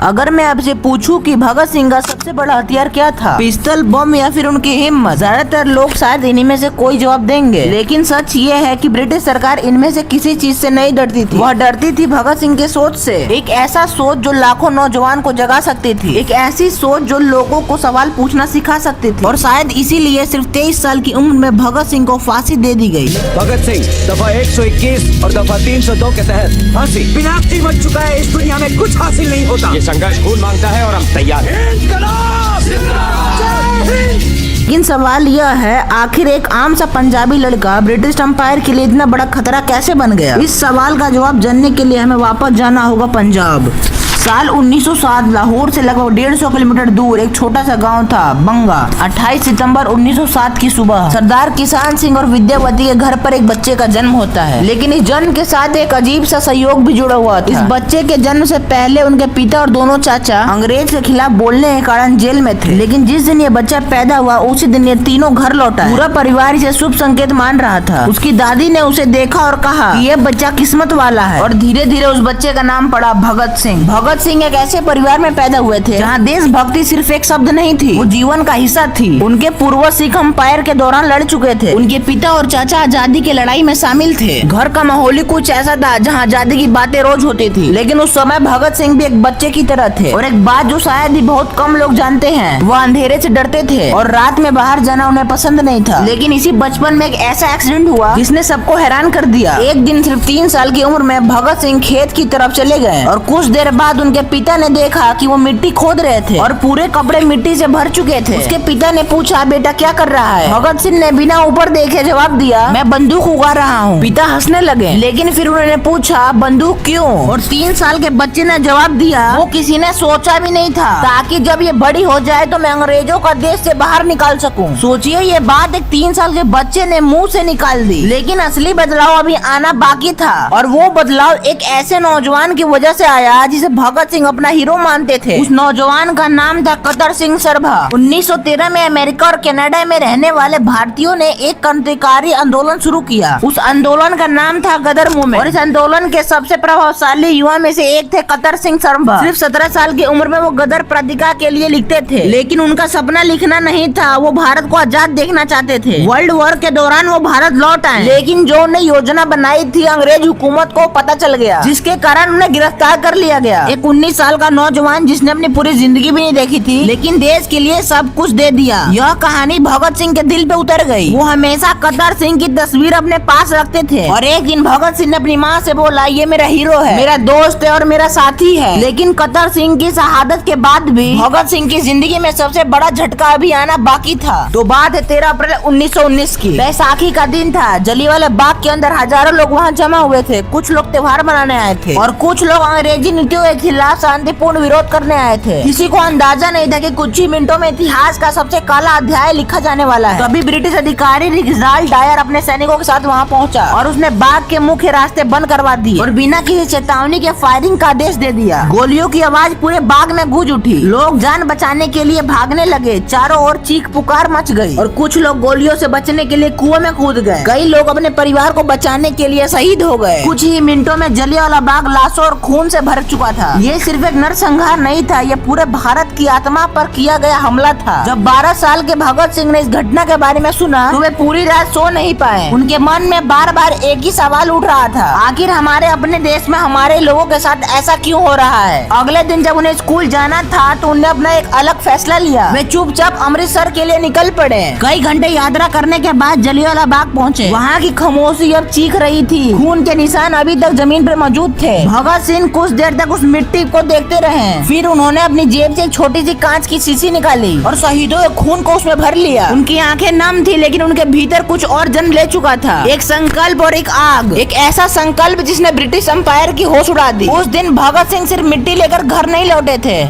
अगर मैं आपसे पूछूं कि भगत सिंह का सबसे बड़ा हथियार क्या था, पिस्तल, बम या फिर उनकी हिम्मत, ज्यादातर लोग शायद इन्हीं में से कोई जवाब देंगे। लेकिन सच ये है कि ब्रिटिश सरकार इनमें से किसी चीज से नहीं डरती थी। वह डरती थी भगत सिंह के सोच से। एक ऐसा सोच जो लाखों नौजवान को जगा सकती थी, एक ऐसी सोच जो लोगों को सवाल पूछना सिखा सकती थी। और शायद इसीलिए सिर्फ 23 साल की उम्र में भगत सिंह को फांसी दे दी गई। भगत सिंह दफा 121 और दफा 302 के तहत फांसी। विनाशी बन चुका है, इस दुनिया में कुछ हासिल नहीं होता। ये संघर्ष खून मांगता है और हम तैयार हैं। लेकिन सवाल यह है, आखिर एक आम सा पंजाबी लड़का ब्रिटिश एम्पायर के लिए इतना बड़ा खतरा कैसे बन गया? इस सवाल का जवाब जानने के लिए हमें वापस जाना होगा पंजाब। साल 1907 लाहौर से लगभग 150 किलोमीटर दूर एक छोटा सा गांव था बंगा। 28 सितंबर 1907 की सुबह सरदार किसान सिंह और विद्यावती के घर पर एक बच्चे का जन्म होता है। लेकिन इस जन्म के साथ एक अजीब सा सहयोग भी जुड़ा हुआ था। इस बच्चे के जन्म से पहले उनके पिता और दोनों चाचा अंग्रेज के खिलाफ बोलने के कारण जेल में थे। लेकिन जिस दिन ये बच्चा पैदा हुआ उसी दिन ये तीनों घर लौटा। पूरा परिवार इसे शुभ संकेत मान रहा था। उसकी दादी ने उसे देखा और कहा कि ये बच्चा किस्मत वाला है, और धीरे धीरे उस बच्चे का नाम पड़ा भगत सिंह। भगत सिंह एक ऐसे परिवार में पैदा हुए थे जहां देशभक्ति सिर्फ एक शब्द नहीं थी, वो जीवन का हिस्सा थी। उनके पूर्वज सिख एम्पायर के दौरान लड़ चुके थे। उनके पिता और चाचा आजादी की लड़ाई में शामिल थे। घर का माहौल ही कुछ ऐसा था जहां आजादी की बातें रोज होती थी। लेकिन उस समय भगत सिंह भी एक बच्चे की तरह थे। और एक बात जो शायद ही बहुत कम लोग जानते हैं, वो अंधेरे से डरते थे और रात में बाहर जाना उन्हें पसंद नहीं था। लेकिन इसी बचपन में एक ऐसा एक्सीडेंट हुआ जिसने सबको हैरान कर दिया। एक दिन सिर्फ 3 साल की उम्र में भगत सिंह खेत की तरफ चले गए और कुछ देर बाद उनके पिता ने देखा कि वो मिट्टी खोद रहे थे और पूरे कपड़े मिट्टी से भर चुके थे। उसके पिता ने पूछा, बेटा क्या कर रहा है? भगत सिंह ने बिना ऊपर देखे जवाब दिया, मैं बंदूक उगा रहा हूँ। पिता हंसने लगे, लेकिन फिर उन्होंने पूछा, बंदूक क्यों? और 3 साल के बच्चे ने जवाब दिया, वो किसी ने सोचा भी नहीं था, ताकि जब ये बड़ी हो जाए तो मैं अंग्रेजों का देश से बाहर निकाल सकूं। सोचिए, ये बात एक 3 साल के बच्चे ने मुंह से निकाल दी। लेकिन असली बदलाव अभी आना बाकी था, और वो बदलाव एक ऐसे नौजवान की वजह से आया जिसे भगत सिंह अपना हीरो मानते थे। उस नौजवान का नाम था कतर सिंह सरभा। 1913 में अमेरिका और कनाडा में रहने वाले भारतीयों ने एक क्रांतिकारी आंदोलन शुरू किया। उस आंदोलन का नाम था गदर मूवमेंट, और इस आंदोलन के सबसे प्रभावशाली युवा में से एक थे कतर सिंह सरभा। सिर्फ 17 साल की उम्र में वो गदर पत्रिका के लिए लिखते थे। लेकिन उनका सपना लिखना नहीं था, वो भारत को आजाद देखना चाहते थे। वर्ल्ड वॉर के दौरान वो भारत लौट आए, लेकिन जो उन्हें योजना बनाई थी अंग्रेज हुकूमत को पता चल गया, जिसके कारण उन्हें गिरफ्तार कर लिया गया। एक 19 साल का नौजवान जिसने अपनी पूरी जिंदगी भी नहीं देखी थी, लेकिन देश के लिए सब कुछ दे दिया। यह कहानी भगत सिंह के दिल पे उतर गई। वो हमेशा कतर सिंह की तस्वीर अपने पास रखते थे। और एक दिन भगत सिंह ने अपनी माँ से बोला, ये मेरा हीरो है, मेरा दोस्त है और मेरा साथी है। लेकिन कतर सिंह की शहादत के बाद भी भगत सिंह की जिंदगी में सबसे बड़ा झटका अभी आना बाकी था। तो बात है 13 अप्रैल 1919 की। बैसाखी का दिन था। जलियांवाला बाग के अंदर हजारों लोग वहाँ जमा हुए थे। कुछ लोग त्योहार मनाने आए थे और कुछ लोग अंग्रेजी नीतियों के खिलाफ शांतिपूर्ण विरोध करने आए थे। किसी को अंदाजा नहीं था कि कुछ ही मिनटों में इतिहास का सबसे काला अध्याय लिखा जाने वाला है। तभी ब्रिटिश अधिकारी रिग्जाल्ड डायर अपने सैनिकों के साथ वहां पहुंचा और उसने बाग के मुख्य रास्ते बंद करवा दिए और बिना किसी चेतावनी के फायरिंग का आदेश दे दिया। गोलियों की आवाज पूरे बाग में गूंज उठी। लोग जान बचाने के लिए भागने लगे। चारों ओर चीख पुकार मच गई और कुछ लोग गोलियों से बचने के लिए कुएं में कूद गए। कई लोग अपने परिवार को बचाने के लिए शहीद हो गए। कुछ ही मिनटों में जलियांवाला बाग लाशों और खून से भर चुका था। ये सिर्फ एक नरसंहार नहीं था, ये पूरे भारत की आत्मा पर किया गया हमला था। जब 12 साल के भगत सिंह ने इस घटना के बारे में सुना तो वे पूरी रात सो नहीं पाए। उनके मन में बार बार एक ही सवाल उठ रहा था, आखिर हमारे अपने देश में हमारे लोगों के साथ ऐसा क्यों हो रहा है? अगले दिन जब उन्हें स्कूल जाना था तो उन्हें अपना एक अलग फैसला लिया। वे चुपचाप अमृतसर के लिए निकल पड़े। कई घंटे यात्रा करने के बाद जलियांवाला बाग पहुँचे। वहाँ की खामोशी अब चीख रही थी। खून के निशान अभी तक जमीन पर मौजूद थे। भगत सिंह कुछ देर तक उस मिट्टी को देखते रहे। फिर उन्होंने अपनी जेब से एक छोटी सी कांच की शीशी निकाली और शहीदों के खून को उसमें भर लिया। उनकी आंखें नम थी, लेकिन उनके भीतर कुछ और जन्म ले चुका था। एक संकल्प और एक आग, एक ऐसा संकल्प जिसने ब्रिटिश एम्पायर की होश उड़ा दी। उस दिन भगत सिंह सिर्फ मिट्टी लेकर घर नहीं लौटे थे,